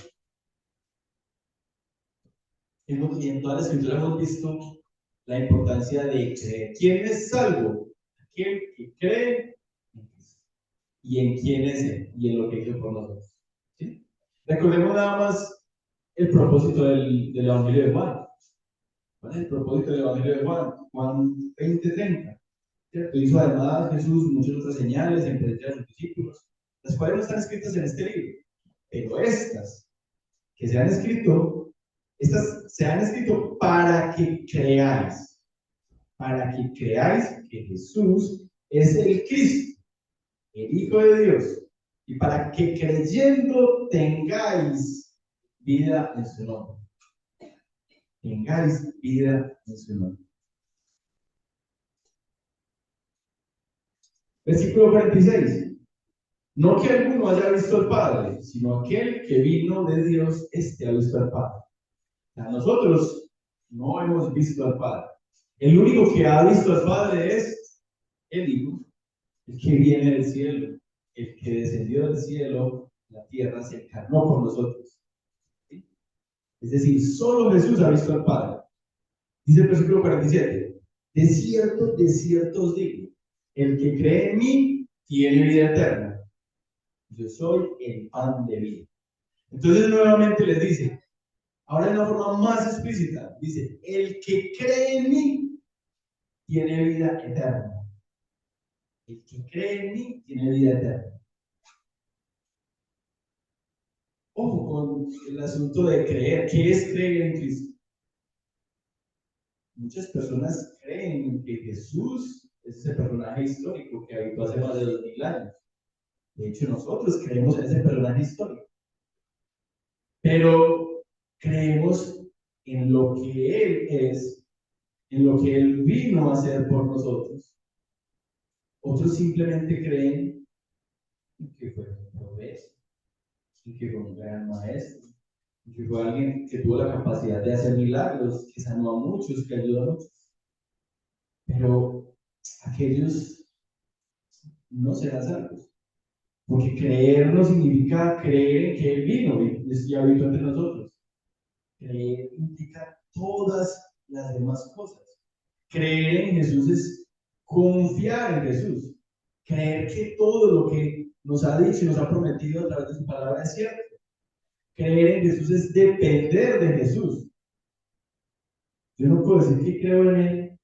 y en toda la escritura hemos visto la importancia de creer. ¿Quién es salvo? Aquel que cree en Cristo. ¿Y en quién es Él? Y en lo que hizo por nosotros. ¿Sí? Recordemos nada más el propósito del Evangelio de Juan. ¿Cuál es el propósito del Evangelio de Juan? Juan 20:30. ¿Cierto? Hizo además Jesús muchas otras señales en presencia de sus discípulos, las cuales no están escritas en este libro, pero estas que se han escrito, estas se han escrito para que creáis que Jesús es el Cristo, el Hijo de Dios, y para que creyendo tengáis vida en su nombre. Tengáis vida en su nombre. Versículo 46. No que alguno haya visto al Padre, sino aquel que vino de Dios, este ha visto al Padre. O sea, nosotros no hemos visto al Padre. El único que ha visto al Padre es el Hijo, el que viene del cielo, el que descendió del cielo, la tierra se encarnó con nosotros. ¿Sí? Es decir, solo Jesús ha visto al Padre. Dice el versículo 47. De cierto os digo, el que cree en mí tiene vida eterna. Yo soy el pan de vida. Entonces nuevamente les dice, ahora de una forma más explícita, dice, el que cree en mí tiene vida eterna. El que cree en mí tiene vida eterna. Ojo con el asunto de creer. ¿Qué es creer en Cristo? Muchas personas creen que Jesús es ese personaje histórico que habitó hace más de 2000 años. De hecho, nosotros creemos en ese personaje histórico. Pero creemos en lo que Él es, en lo que Él vino a hacer por nosotros. Otros simplemente creen que fue un profeta, que fue un gran maestro, que fue alguien que tuvo la capacidad de hacer milagros, que sanó a muchos, que ayudó a muchos. Pero aquellos no serán salvos. Porque creer no significa creer en que Él vino y habitó entre nosotros. Creer implica todas las demás cosas. Creer en Jesús es confiar en Jesús. Creer que todo lo que nos ha dicho y nos ha prometido a través de su palabra es cierto. Creer en Jesús es depender de Jesús. Yo no puedo decir que creo en Él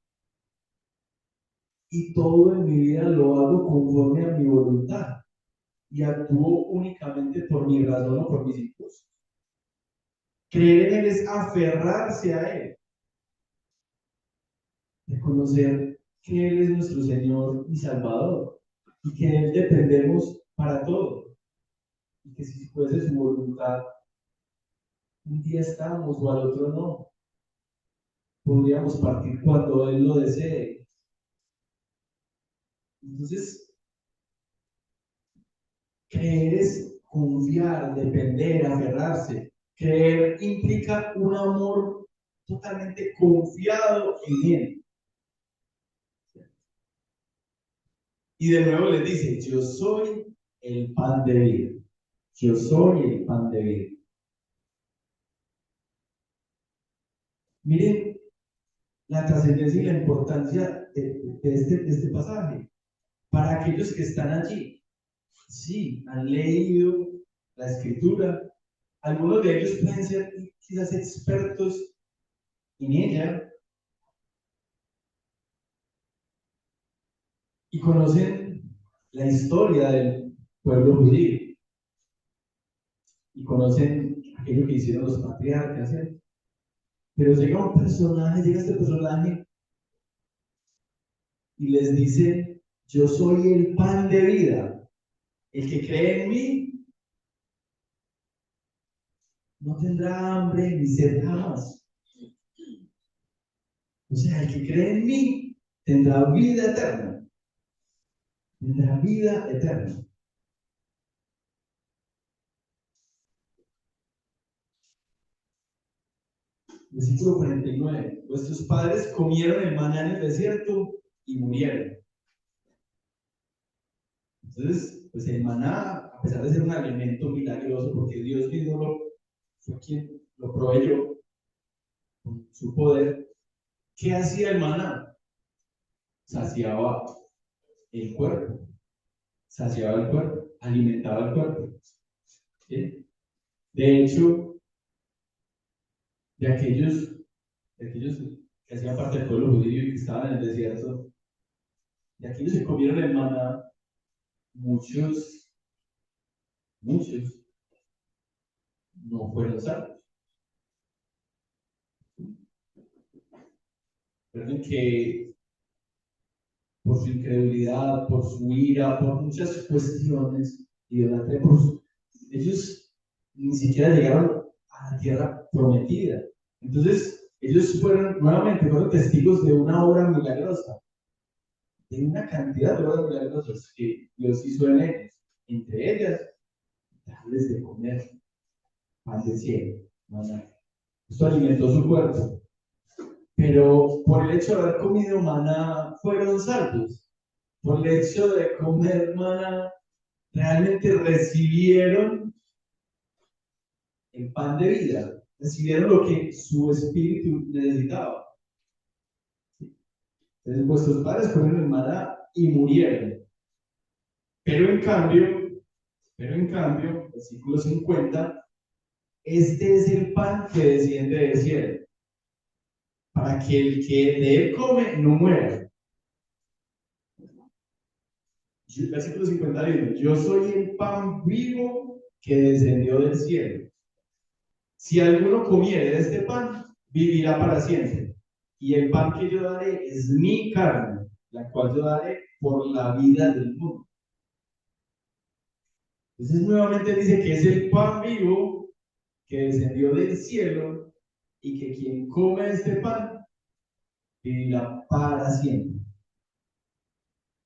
y todo en mi vida lo hago conforme a mi voluntad y actúo únicamente por mi razón o por mis impulsos. Creer en Él es aferrarse a Él, reconocer que Él es nuestro Señor y Salvador y que de Él dependemos para todo y que si fuese su voluntad, un día estamos o al otro no. Podríamos partir cuando Él lo desee. Entonces, creer es confiar, depender, aferrarse. Creer implica un amor totalmente confiado en Él. Y de nuevo les dice, yo soy el pan de vida. Yo soy el pan de vida. Miren la trascendencia y la importancia de este pasaje. Para aquellos que están allí, sí, han leído la escritura, algunos de ellos pueden ser quizás expertos en ella y conocen la historia del pueblo judío y conocen aquello que hicieron los patriarcas, ¿sí? Pero llega este personaje y les dice, yo soy el pan de vida, el que cree en mí no tendrá hambre ni sed jamás. O sea, el que cree en mí tendrá vida eterna. Tendrá vida eterna. Versículo 49. Vuestros padres comieron el maná en el desierto y murieron. Entonces, pues el maná, a pesar de ser un alimento milagroso, porque Dios mismo fue quien lo proveyó con su poder, ¿qué hacía el maná? Saciaba el cuerpo, alimentaba el cuerpo. ¿Sí? De hecho, de aquellos que hacían parte del pueblo judío y que estaban en el desierto, de aquellos que comieron el maná, muchos no fueron salvos. Recuerden que por su incredulidad, por su ira, por muchas cuestiones, ellos ni siquiera llegaron a la tierra prometida. Entonces, ellos fueron testigos de una obra milagrosa, de una cantidad de obras milagrosas que Dios hizo en ellos. Entre ellas, darles de comer pan de cielo. Esto alimentó su cuerpo. Pero por el hecho de haber comido maná, fueron salvos. Por el hecho de comer maná, realmente recibieron el pan de vida, recibieron lo que su espíritu necesitaba. Entonces, vuestros padres comieron el maná y murieron. Pero en cambio, versículo 50, este es el pan que desciende del cielo, para que el que de él come no muera. Versículo 51, yo soy el pan vivo que descendió del cielo. Si alguno comiere de este pan, vivirá para siempre. Y el pan que yo daré es mi carne, la cual yo daré por la vida del mundo. Entonces nuevamente dice que es el pan vivo que descendió del cielo y que quien come este pan vivirá para siempre.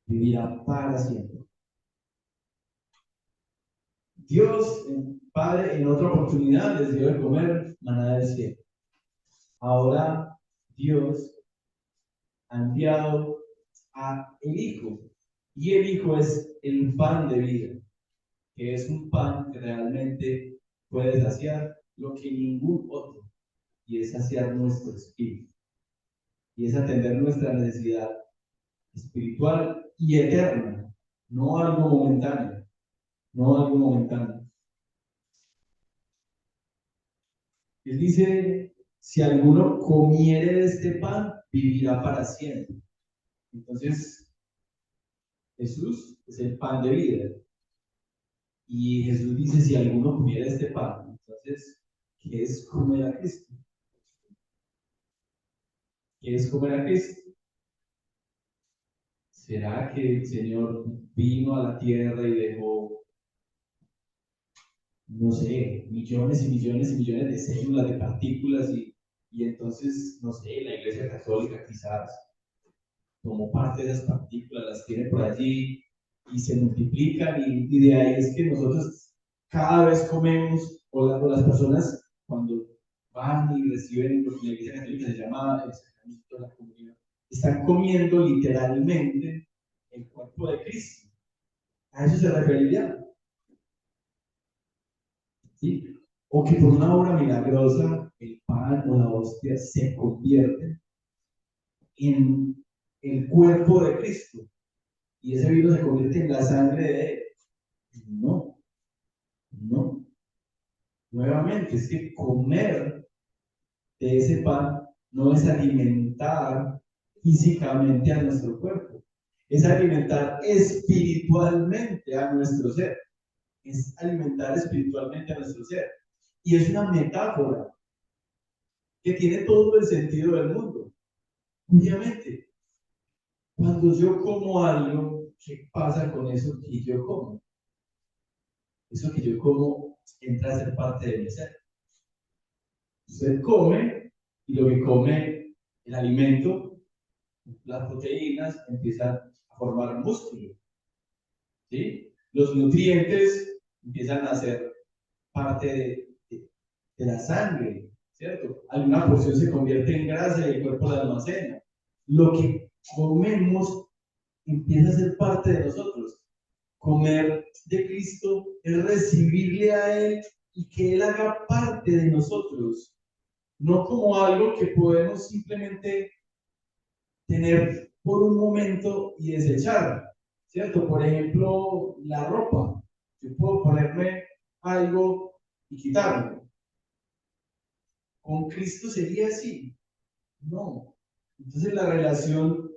Vivirá para siempre. Dios, el Padre, en otra oportunidad les dio de comer maná del cielo. Ahora Dios ha enviado a el Hijo, y el Hijo es el pan de vida, que es un pan que realmente puede saciar lo que ningún otro, y es saciar nuestro espíritu, y es atender nuestra necesidad espiritual y eterna, no algo momentáneo, no algo momentáneo. Él dice, si alguno comiere de este pan, vivirá para siempre. Entonces, Jesús es el pan de vida. Y Jesús dice, si alguno comiera este pan, entonces, ¿qué es comer a Cristo? ¿Qué es comer a Cristo? ¿Será que el Señor vino a la tierra y dejó, no sé, millones y millones y millones de células, de partículas y entonces, no sé, la Iglesia Católica quizás como parte de esas partículas las tiene por allí y se multiplican y de ahí es que nosotros cada vez comemos o las personas cuando van y reciben lo que la Iglesia Católica se llama el sacramento de la comunión, están comiendo literalmente el cuerpo de Cristo. A eso se referiría. ¿Sí? O que por una obra milagrosa el pan o la hostia se convierte en el cuerpo de Cristo y ese vino se convierte en la sangre de él. No, no. Nuevamente, es que comer de ese pan no es alimentar físicamente a nuestro cuerpo, es alimentar espiritualmente a nuestro ser, es alimentar espiritualmente a nuestro ser. Y es una metáfora que tiene todo el sentido del mundo. Obviamente, cuando yo como algo, ¿qué pasa con eso que yo como? Eso que yo como entra a ser parte de mi ser. Usted come y lo que come, el alimento, las proteínas, empiezan a formar músculo. ¿Sí? Los nutrientes empiezan a ser parte de la sangre, ¿cierto? Alguna porción se convierte en grasa y el cuerpo la almacena. Lo que comemos empieza a ser parte de nosotros. Comer de Cristo es recibirle a Él y que Él haga parte de nosotros, no como algo que podemos simplemente tener por un momento y desechar, ¿cierto? Por ejemplo, la ropa. Yo puedo ponerme algo y quitarlo. ¿Con Cristo sería así? No. Entonces la relación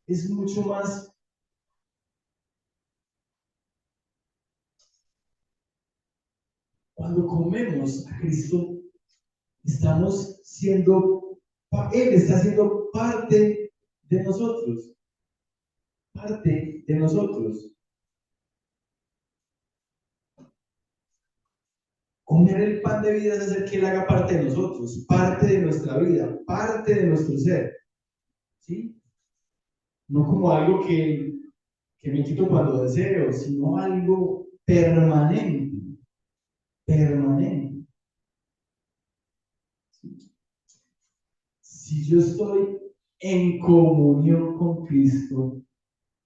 es mucho más. Cuando comemos a Cristo, estamos siendo, Él está siendo parte de nosotros, parte de nosotros. Comer el pan de vida es hacer que Él haga parte de nosotros, parte de nuestra vida, parte de nuestro ser, ¿sí? No como algo que me quito cuando deseo, sino algo permanente, permanente. Si yo estoy en comunión con Cristo,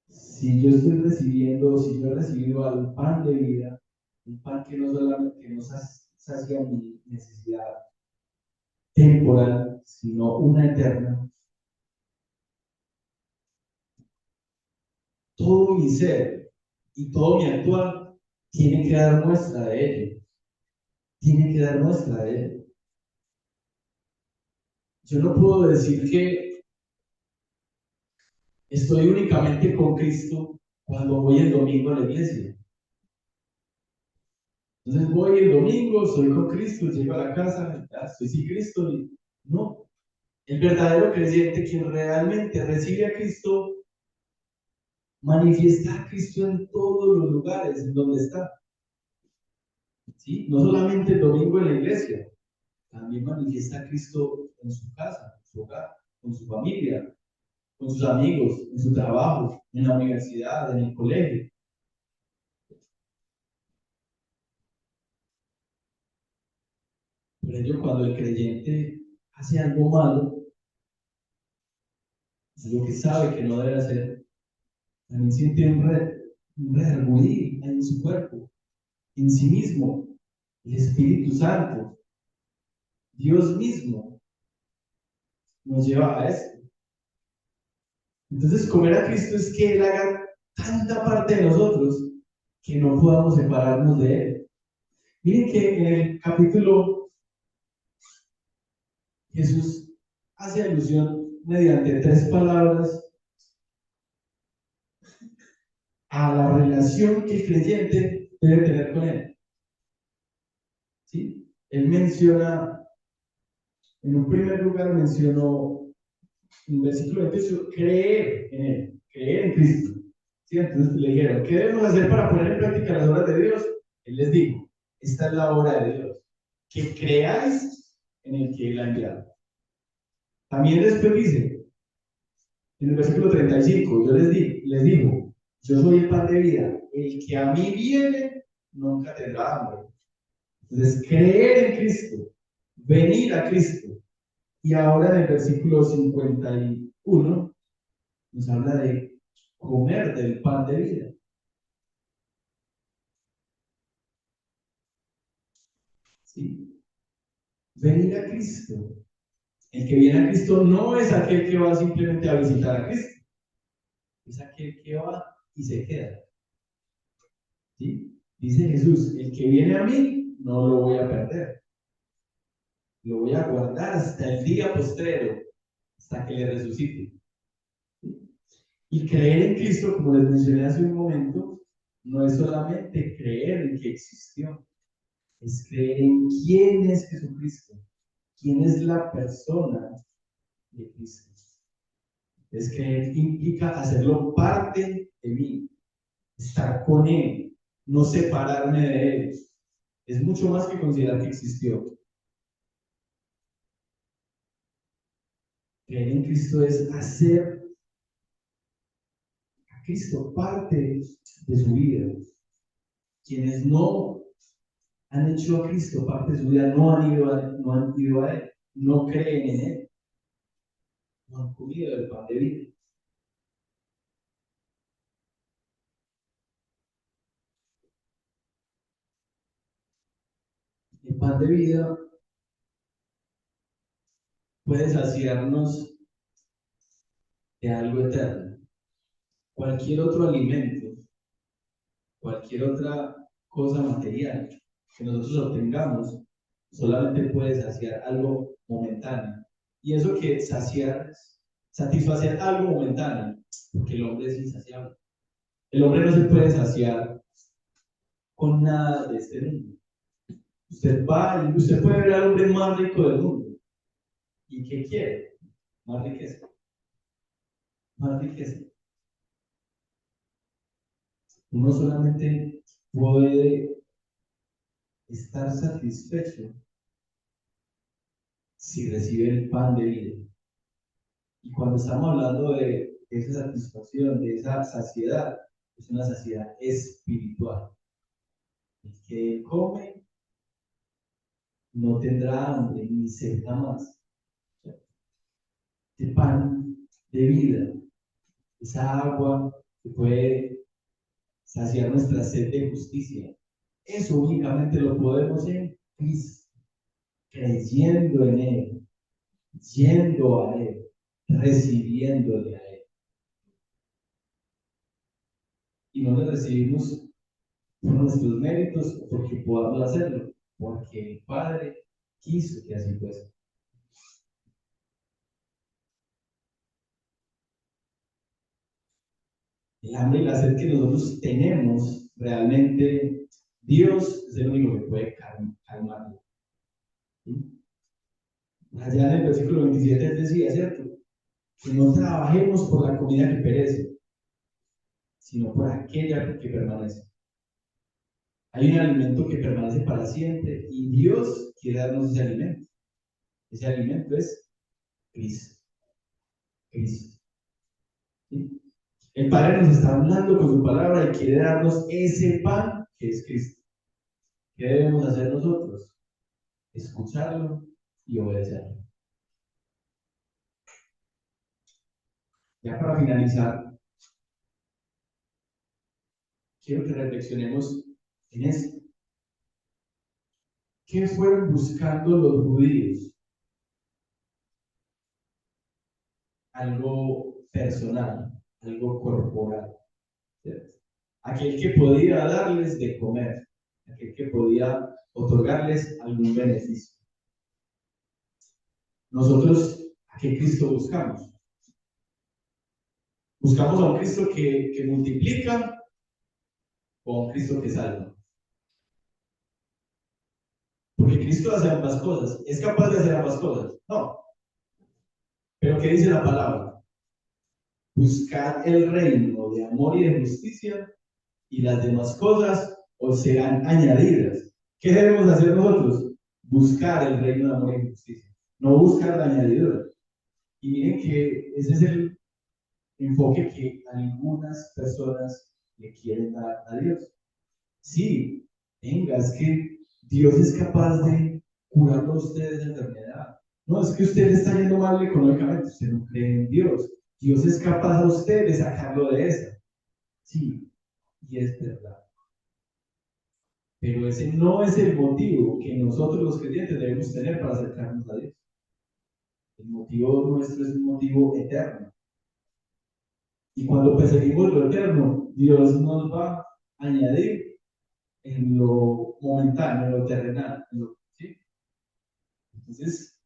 si yo estoy recibiendo, si yo he recibido al pan de vida, un pan que no solamente nos sacia mi necesidad temporal, sino una eterna, todo mi ser y todo mi actuar tiene que dar muestra de ello, tiene que dar muestra de ello. Yo no puedo decir que estoy únicamente con Cristo cuando voy el domingo a la iglesia. Entonces voy el domingo, estoy con Cristo, llego a la casa, ya estoy sin Cristo. Y no, el verdadero creyente, quien realmente recibe a Cristo, manifiesta a Cristo en todos los lugares en donde está. ¿Sí? No solamente el domingo en la iglesia, también manifiesta a Cristo en su casa, en su hogar, con su familia, con sus amigos, en su trabajo, en la universidad, en el colegio. Por ello, cuando el creyente hace algo malo, es lo que sabe que no debe hacer, también siente un redarguir en su cuerpo, en sí mismo, el Espíritu Santo, Dios mismo nos lleva a esto. Entonces, comer a Cristo es que Él haga tanta parte de nosotros que no podamos separarnos de Él. Miren que en el capítulo Jesús hace alusión mediante 3 palabras a la relación que el creyente debe tener con Él. ¿Sí? Él menciona, en un primer lugar mencionó, en el versículo 28, creer en Él, creer en Cristo. ¿Sí? Entonces le dijeron, ¿qué debemos hacer para poner en práctica las obras de Dios? Él les dijo, esta es la obra de Dios, que creáis en el que Él ha enviado. También después dice, en el versículo 35, les digo, yo soy el pan de vida, el que a mí viene nunca tendrá hambre. Entonces, creer en Cristo, venir a Cristo. Y ahora en el versículo 51 nos habla de comer del pan de vida. ¿Sí? Venir a Cristo. El que viene a Cristo no es aquel que va simplemente a visitar a Cristo, es aquel que va y se queda. ¿Sí? Dice Jesús, el que viene a mí no lo voy a perder, lo voy a guardar hasta el día postrero, hasta que le resucite. ¿Sí? Y creer en Cristo, como les mencioné hace un momento, no es solamente creer en que existió, es creer en quién es Jesucristo, quién es la persona de Cristo. Es creer implica hacerlo parte de mí, estar con Él, no separarme de Él. Es mucho más que considerar que existió. Creer en Cristo es hacer a Cristo parte de su vida. Quienes no han hecho a Cristo parte de su vida no han ido a Él, no creen en Él, no han comido el pan de vida. El pan de vida puede saciarnos de algo eterno. Cualquier otro alimento, cualquier otra cosa material que nosotros obtengamos, solamente puede saciar algo momentáneo. Y eso que saciar, satisfacer algo momentáneo, porque el hombre es insaciable. El hombre no se puede saciar con nada de este mundo. Usted va y usted puede ver al hombre más rico del mundo. ¿Y qué quiere? Más riqueza. Más riqueza. Uno solamente puede estar satisfecho si recibe el pan de vida. Y cuando estamos hablando de esa satisfacción, de esa saciedad, es una saciedad espiritual. El que come no tendrá hambre ni sed jamás. Este pan de vida, esa agua que puede saciar nuestra sed de justicia, eso únicamente lo podemos en Cristo, creyendo en Él, yendo a Él, recibiéndole a Él. Y no le recibimos por nuestros méritos o porque podamos hacerlo, porque el Padre quiso que así fuese. El hambre y la sed que nosotros tenemos, realmente Dios es el único que puede calmarlo. ¿Sí? Allá en el versículo 27 él decía, ¿cierto? Que no trabajemos por la comida que perece, sino por aquella que permanece. Hay un alimento que permanece para siempre y Dios quiere darnos ese alimento. Ese alimento es Cristo. Cristo. ¿Sí? El Padre nos está hablando con su palabra y quiere darnos ese pan que es Cristo. ¿Qué debemos hacer nosotros? Escucharlo y obedecerlo. Ya para finalizar, quiero que reflexionemos en esto. ¿Qué fueron buscando los judíos? Algo personal, algo corporal, ¿cierto? Aquel que podía darles de comer, aquel que podía otorgarles algún beneficio. Nosotros, ¿a qué Cristo buscamos? Buscamos a un Cristo que multiplica o a un Cristo que salva. Porque Cristo hace ambas cosas. ¿Es capaz de hacer ambas cosas? No. Pero ¿qué dice la palabra? Buscar el reino de amor y de justicia y las demás cosas os serán añadidas. ¿Qué debemos hacer nosotros? Buscar el reino de amor y justicia, no buscar la añadidura. Y miren que ese es el enfoque que algunas personas le quieren dar a Dios. Sí, venga, es que Dios es capaz de curarlo a usted de esa enfermedad. No, es que usted le está yendo mal económicamente, usted no cree en Dios. Dios es capaz a usted de sacarlo de esa. Sí, y es verdad. Pero ese no es el motivo que nosotros los creyentes debemos tener para acercarnos a Dios. El motivo nuestro es un motivo eterno. Y cuando perseguimos lo eterno, Dios nos va a añadir en lo momentáneo, en lo terrenal. ¿Sí? Entonces,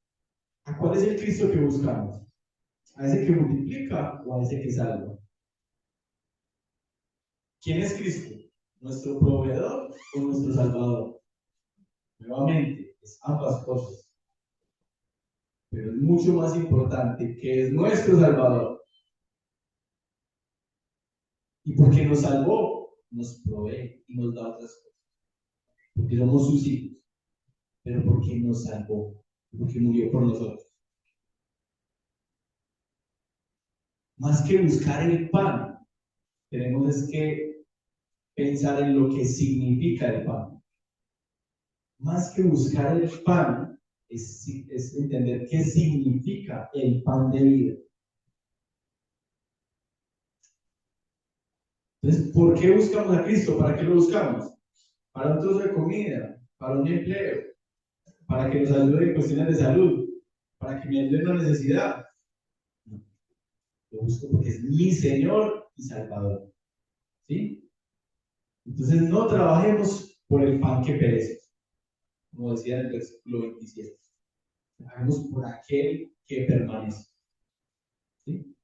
¿a cuál es el Cristo que buscamos? ¿A ese que multiplica o a ese que salva? ¿Quién es Cristo? ¿Nuestro proveedor o nuestro salvador? Nuevamente, es ambas cosas. Pero es mucho más importante que es nuestro salvador. Y porque nos salvó, nos provee y nos da otras cosas. Porque somos sus hijos. Pero porque nos salvó. Porque murió por nosotros. Más que buscar el pan, tenemos es que pensar en lo que significa el pan. Más que buscar el pan, es entender qué significa el pan de vida. Entonces, ¿por qué buscamos a Cristo? ¿Para qué lo buscamos? Para un trozo de comida, para un empleo, para que nos ayude en cuestiones de salud, para que me ayude en una necesidad. No, lo busco porque es mi Señor y Salvador. ¿Sí? Entonces, no trabajemos por el pan que perece, como decía en el versículo 27. Trabajemos por aquel que permanece. ¿Sí?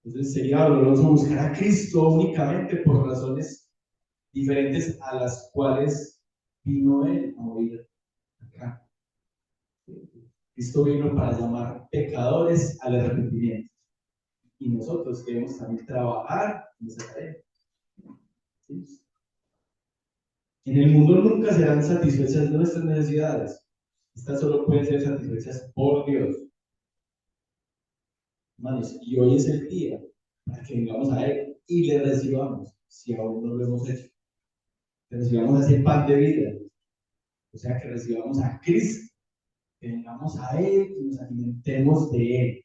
Entonces, sería doloroso buscar a Cristo únicamente por razones diferentes a las cuales vino Él a morir acá. Cristo vino para llamar pecadores al arrepentimiento. Y nosotros debemos también trabajar en esa tarea. ¿Sí? En el mundo nunca serán satisfechas nuestras necesidades. Estas solo pueden ser satisfechas por Dios. Hermanos, y hoy es el día para que vengamos a Él y le recibamos, si aún no lo hemos hecho. Que recibamos ese pan de vida. O sea, que recibamos a Cristo, que vengamos a Él y nos alimentemos de Él.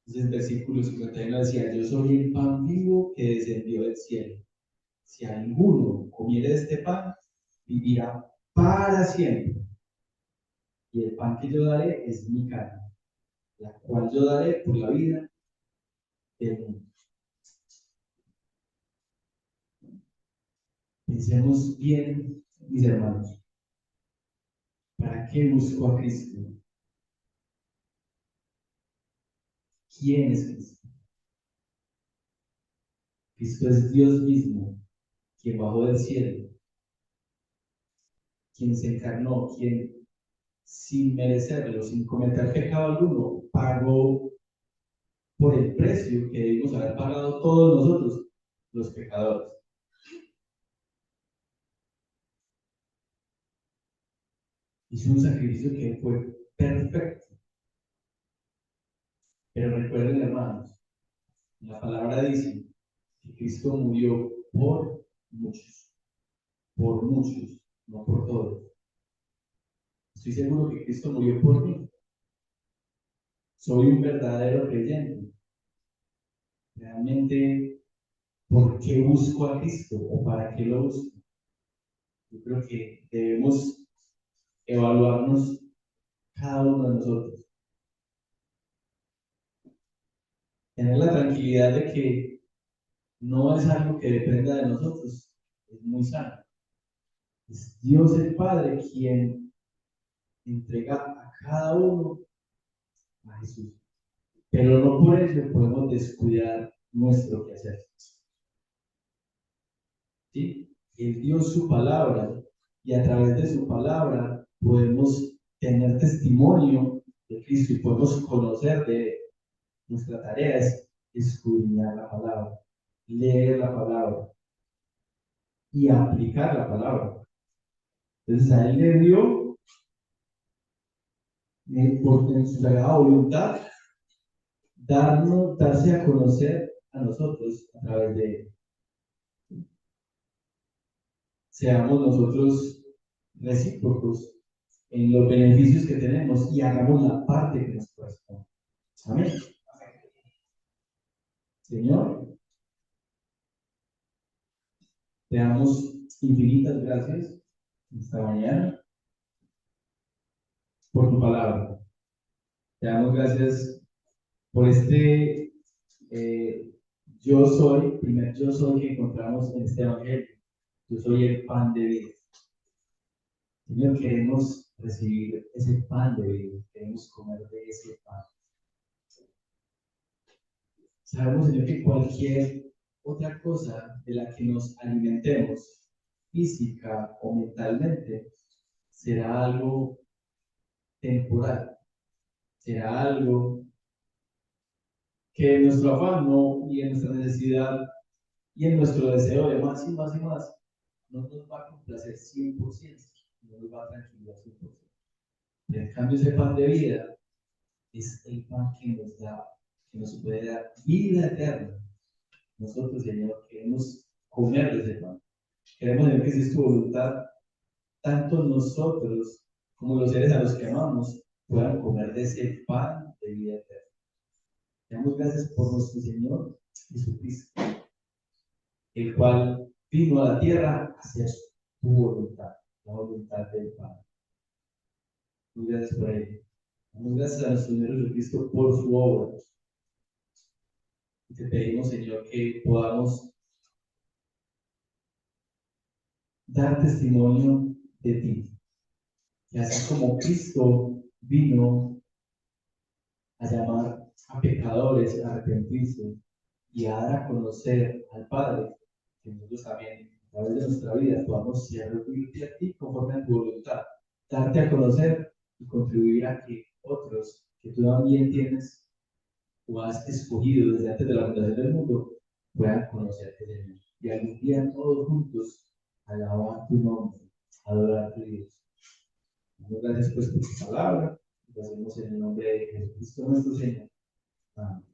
Entonces, el versículo 51 decía: Yo soy el pan vivo que descendió del cielo. Si alguno comiere de este pan, vivirá para siempre. Y el pan que yo daré es mi carne, la cual yo daré por la vida del mundo. Pensemos bien, mis hermanos, ¿para qué busco a Cristo? ¿Quién es Cristo? Cristo es Dios mismo, quien bajó del cielo, quien se encarnó, quien sin merecerlo, sin cometer pecado alguno, pagó por el precio que debimos haber pagado todos nosotros, los pecadores. Hizo un sacrificio que fue perfecto. Pero recuerden, hermanos, la palabra dice que Cristo murió por muchos, no por todos. Estoy seguro que Cristo murió por mí. Soy un verdadero creyente. Realmente, ¿por qué busco a Cristo o para qué lo busco? Yo creo que debemos evaluarnos cada uno de nosotros. Tener la tranquilidad de que no es algo que dependa de nosotros. Es muy sano. Es Dios el Padre quien entrega a cada uno a Jesús. Pero no por ello podemos descuidar nuestro quehacer. ¿Sí? Él dio su palabra y a través de su palabra podemos tener testimonio de Cristo y podemos conocer de Él. Nuestra tarea es escudriñar la palabra, leer la palabra y aplicar la palabra. Entonces a él le dio, por en su sagrada voluntad, darse a conocer a nosotros a través de él. Seamos nosotros recíprocos en los beneficios que tenemos y hagamos la parte que nos corresponde. Amén. Señor, te damos infinitas gracias esta mañana por tu palabra. Te damos gracias por este yo soy, primer yo soy que encontramos en este evangelio. Yo soy el pan de vida. Señor, queremos recibir ese pan de vida, queremos comer de ese pan. Sabemos, Señor, que cualquier otra cosa de la que nos alimentemos, física o mentalmente, será algo temporal, será algo que en nuestro afán y en nuestra necesidad y en nuestro deseo de más y más y más, no nos va a complacer 100%, no nos va a tranquilizar 100%. En cambio, ese pan de vida es el pan que nos da, que nos puede dar vida eterna. Nosotros, Señor, queremos comer de ese pan. Queremos, Señor, que si es tu voluntad, tanto nosotros como los seres a los que amamos puedan comer de ese pan de vida eterna. Te damos gracias por nuestro Señor Jesucristo, el cual vino a la tierra a hacer tu voluntad, la voluntad del Padre. Muchas gracias por ello. Damos gracias a nuestro Señor Jesucristo por su obra. Y te pedimos, Señor, que podamos dar testimonio de ti. Que así como Cristo vino a llamar a pecadores a arrepentirse y a dar a conocer al Padre, que nosotros también, a través de nuestra vida, podamos servirte a ti conforme a tu voluntad, darte a conocer y contribuir a que otros que tú también tienes o has escogido desde antes de la fundación del mundo puedan conocerte, Señor. Y algún día todos juntos alabar tu nombre, adorar a tu Dios. Muchas gracias pues por tu palabra. Lo hacemos en el nombre de Jesucristo nuestro Señor. Amén.